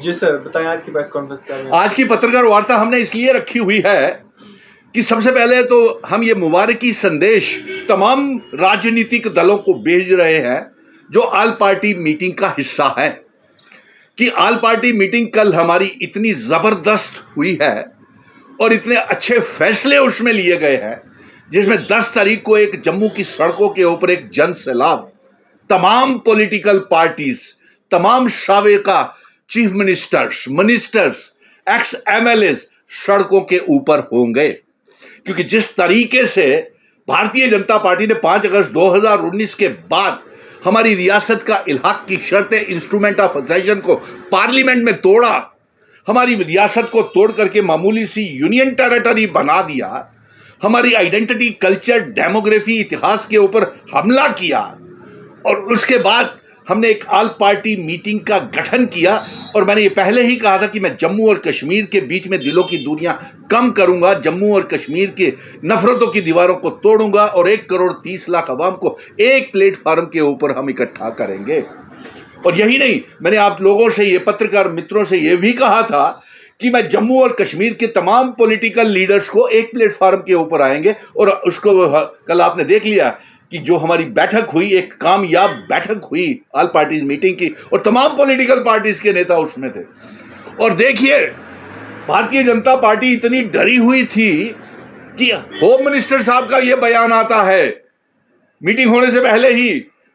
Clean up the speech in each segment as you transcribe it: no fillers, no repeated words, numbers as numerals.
जी sir, बताएं आज की प्रेस कॉन्फ्रेंस क्या है? आज की पत्रकार वार्ता हमने इसलिए रखी हुई है कि सबसे पहले तो हम ये मुबारकी संदेश तमाम राजनीतिक दलों को भेज रहे हैं जो ऑल पार्टी मीटिंग का हिस्सा है कि ऑल पार्टी मीटिंग कल हमारी इतनी जबरदस्त हुई है और इतने अच्छे फैसले उसमें लिए गए हैं, जिसमें 10 तारीख को एक जम्मू की सड़कों के ऊपर एक जन सैलाब, तमाम पॉलिटिकल पार्टीज, तमाम सावेका चीफ मिनिस्टर्स, एक्स एमएलए सड़कों के ऊपर होंगे। क्योंकि जिस तरीके से भारतीय जनता पार्टी ने 5 अगस्त 2019 के बाद हमारी रियासत का इल्हाक की शर्तें इंस्ट्रूमेंट ऑफ असेशन को पार्लियामेंट में तोड़ा, हमारी रियासत को तोड़ करके मामूली सी यूनियन टेरिटरी बना दिया, हमारी आइडेंटिटी, कल्चर, डेमोग्राफी, इतिहास के ऊपर हमला किया और उसके बाद हमने एक ऑल पार्टी मीटिंग का गठन किया। और मैंने ये पहले ही कहा था कि मैं जम्मू और कश्मीर के बीच में दिलों की दूरियां कम करूंगा, जम्मू और कश्मीर के नफरतों की दीवारों को तोड़ूंगा और 1 करोड़ 30 लाख अवाम को एक प्लेटफॉर्म के ऊपर हम इकट्ठा करेंगे। और यही नहीं, मैंने आप लोगों से, ये पत्रकार मित्रों से ये भी कहा था कि मैं जम्मू और कश्मीर के तमाम पॉलिटिकल लीडर्स को एक प्लेटफॉर्म के ऊपर आएंगे। और उसको कल आपने देख लिया कि जो हमारी बैठक हुई, एक कामयाब बैठक हुई ऑल पार्टीज मीटिंग की और तमाम पॉलिटिकल पार्टीज के नेता उसमें थे। और देखिए, भारतीय जनता पार्टी इतनी डरी हुई थी कि होम मिनिस्टर साहब का यह बयान आता है मीटिंग होने से पहले ही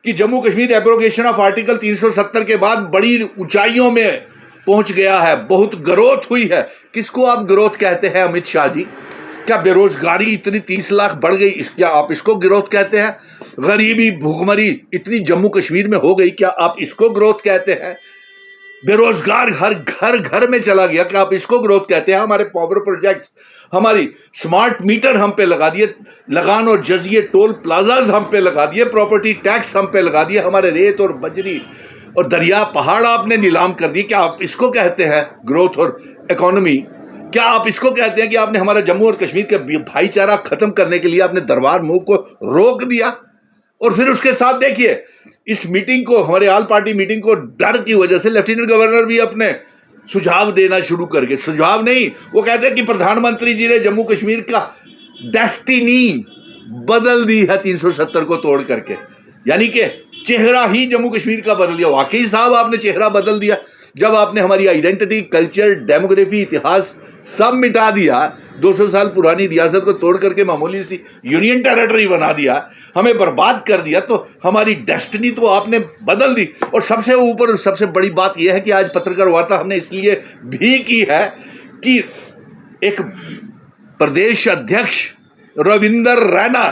कि Jammu Kashmir abrogation of article 370 के बाद बड़ी ऊंचाइयों में पहुंच गया है, बहुत ग्रोथ हुई है। किसको आप ग्रोथ कहते हैं अमित शाह जी? क्या बेरोजगारी इतनी 30 लाख बढ़ गई, क्या आप इसको ग्रोथ कहते हैं? गरीबी, भूखमरी इतनी जम्मू कश्मीर में हो गई, क्या आप इसको ग्रोथ कहते हैं? बेरोजगार हर घर में चला गया, क्या आप इसको ग्रोथ कहते हैं? हमारे पावर प्रोजेक्ट, हमारी स्मार्ट मीटर हम पे लगा दिए, लगान और जजिए टोल प्लाजाज हम पे लगा दिए, प्रॉपर्टी टैक्स हम पे लगा दिए, हमारे रेत और बजरी और दरिया पहाड़ आपने नीलाम कर दिए। क्या आप इसको कहते हैं ग्रोथ और इकोनॉमी? क्या आप इसको कहते हैं कि आपने हमारा जम्मू और कश्मीर के भाईचारा खत्म करने के लिए आपने दरबार मुंह को रोक दिया? और फिर उसके साथ देखिए, इस मीटिंग को, हमारे ऑल पार्टी मीटिंग को डर की वजह से लेफ्टिनेंट गवर्नर भी अपने सुझाव देना शुरू करके, सुझाव नहीं, वो कहते हैं कि प्रधानमंत्री जी ने जम्मू कश्मीर का डेस्टिनी बदल दी है 370 को तोड़ करके, यानी कि चेहरा ही जम्मू कश्मीर का बदल दिया। वाकई साहब, आपने चेहरा बदल दिया जब आपने हमारी आइडेंटिटी, कल्चर, डेमोग्राफी, इतिहास सब मिटा दिया, 200 साल पुरानी रियासत को तोड़ करके मामूली सी यूनियन टेरिटरी बना दिया, हमें बर्बाद कर दिया। तो हमारी डेस्टिनी तो आपने बदल दी। और सबसे ऊपर सबसे बड़ी बात यह है कि आज पत्रकार वार्ता हमने इसलिए भी की है कि एक प्रदेश अध्यक्ष रविंदर रैना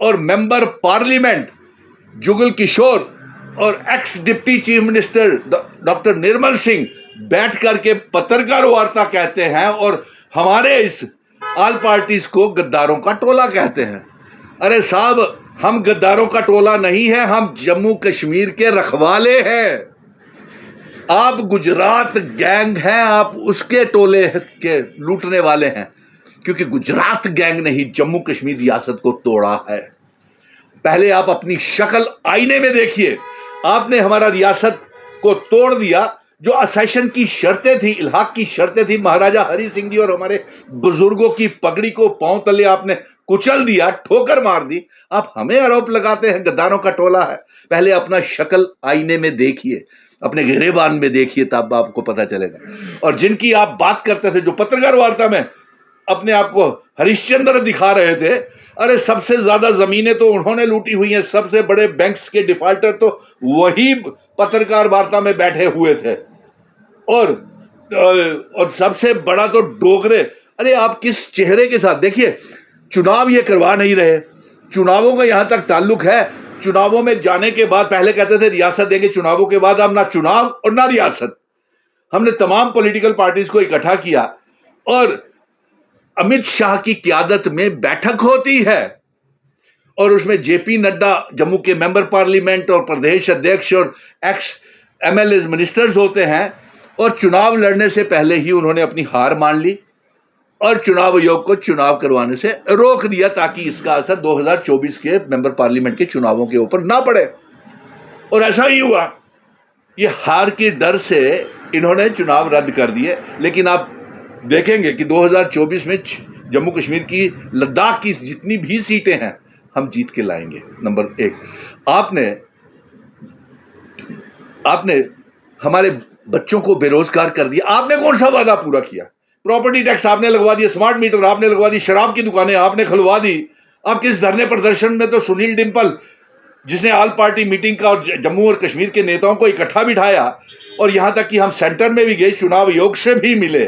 और मेंबर पार्लियामेंट जुगल किशोर और ex deputy chief minister doctor Nirmal Singh बैठ करके पत्रकार वार्ता कहते हैं और हमारे इस ऑल पार्टीज को गद्दारों का टोला कहते हैं। अरे साहब, हम गद्दारों का टोला नहीं है, हम जम्मू कश्मीर के रखवाले हैं। आप गुजरात गैंग हैं, आप उसके टोले के लूटने वाले हैं, क्योंकि गुजरात गैंग ने ही जम्मू कश्मीर रियासत को तोड़ा है। पहले आप अपनी शक्ल आईने में देखिए। आपने हमारा रियासत को तोड़ दिया, जो असेशन की शर्तें थी, इल्हाक की शर्तें थी, महाराजा हरि सिंह जी और हमारे बुजुर्गों की पगड़ी को पांव तले आपने कुचल दिया, ठोकर मार दी। आप हमें आरोप लगाते हैं गद्दारों का टोला है। पहले अपना शक्ल आईने में देखिए, अपने गिरेबान में देखिए, तब आपको पता चलेगा। और जिनकी आप बात करते थे, जो पत्रकार वार्ता में अपने आप को हरिश्चंद्र दिखा रहे थे, अरे सबसे ज्यादा जमीनें तो उन्होंने लूटी हुई हैं, सबसे बड़े बैंक्स के डिफाल्टर तो वही पत्रकार वार्ता में बैठे हुए थे, और सबसे बड़ा तो डोगरे। अरे आप किस चेहरे के साथ? देखिए, चुनाव ये करवा नहीं रहे, चुनावों का यहां तक ताल्लुक है। चुनावों में जाने के बाद पहले कहते थे रियासत देंगे, चुनावों के बाद अब ना चुनाव और ना रियासत। हमने तमाम पॉलिटिकल पार्टीज को इकट्ठा किया और अमित शाह की क़यादत में बैठक होती है और उसमें जेपी नड्डा जम्मू के मेंबर पार्लियामेंट और प्रदेश अध्यक्ष और एक्स एमएलए मिनिस्टर्स होते हैं। और चुनाव लड़ने से पहले ही उन्होंने अपनी हार मान ली और चुनाव आयोग को चुनाव करवाने से रोक दिया, ताकि इसका असर 2024 के मेंबर पार्लियामेंट के चुनावों के ऊपर ना पड़े। और ऐसा ही हुआ। ये हार के डर से इन्होंने चुनाव रद्द कर दिए, लेकिन आप देखेंगे कि 2024 में जम्मू कश्मीर की, लद्दाख की जितनी भी सीटें हैं हम जीत के लाएंगे। नंबर एक, आपने हमारे बच्चों को बेरोजगार कर दिया। आपने कौन सा वादा पूरा किया? प्रॉपर्टी टैक्स आपने लगवा दिया, स्मार्ट मीटर आपने लगवा दी, शराब की दुकानें आपने खुलवा दी। अब किस धरने प्रदर्शन में तो सुनील डिम्पल, जिसने ऑल पार्टी मीटिंग का और जम्मू और कश्मीर के नेताओं को इकट्ठा बिठाया, और यहां तक कि हम सेंटर में भी गए, चुनाव आयोग से भी मिले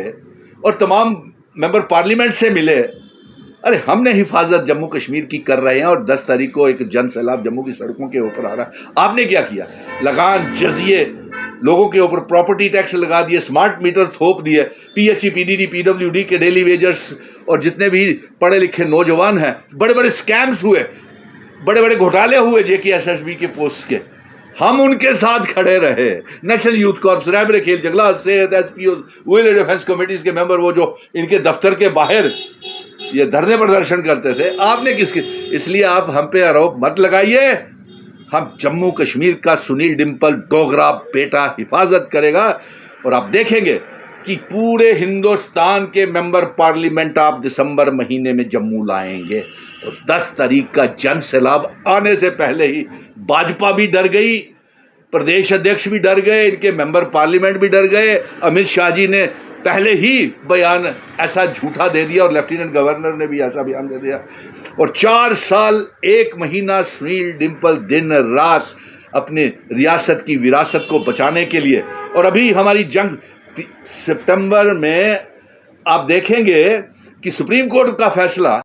और तमाम मेंबर पार्लियामेंट से मिले। अरे हमने हिफाजत जम्मू कश्मीर की कर रहे हैं और 10 तारीख को एक जन सैलाब जम्मू की सड़कों के ऊपर आ रहा है। आपने क्या किया? लगान, जजिए लोगों के ऊपर, प्रॉपर्टी टैक्स लगा दिए, स्मार्ट मीटर थोप दिए, पीएचई, पीडीडी, पीडब्ल्यूडी के डेली वेजर्स और जितने भी पढ़े लिखे नौजवान हैं, बड़े बड़े स्कैम्स हुए, बड़े बड़े घोटाले हुए जेकेएसएसबी के पोस्ट के, हम उनके साथ खड़े रहे। नेशनल यूथ कॉर्प्स, रैबर खेल, जंगला, सेहत, एसपीओ, विल डिफेंस कमेटीज के मेंबर, वो जो इनके दफ्तर के बाहर ये धरने प्रदर्शन करते थे, आपने किसके? इसलिए आप हम पे आरोप मत लगाइए। हम जम्मू कश्मीर का सुनील डिम्पल डोगरा बेटा हिफाजत करेगा और आप देखेंगे कि पूरे हिंदुस्तान के मेंबर पार्लियामेंट आप दिसंबर महीने में जम्मू लाएंगे। और 10 तारीख का जन सैलाब आने से पहले ही भाजपा भी डर गई, प्रदेश अध्यक्ष भी डर गए, इनके मेंबर पार्लियामेंट भी डर गए। अमित शाह जी ने पहले ही बयान ऐसा झूठा दे दिया और लेफ्टिनेंट गवर्नर ने भी ऐसा बयान दे दिया। और 4 साल 1 महीना सुनील डिम्पल दिन रात अपने रियासत की विरासत को बचाने के लिए, और अभी हमारी जंग सितंबर में आप देखेंगे कि सुप्रीम कोर्ट का फैसला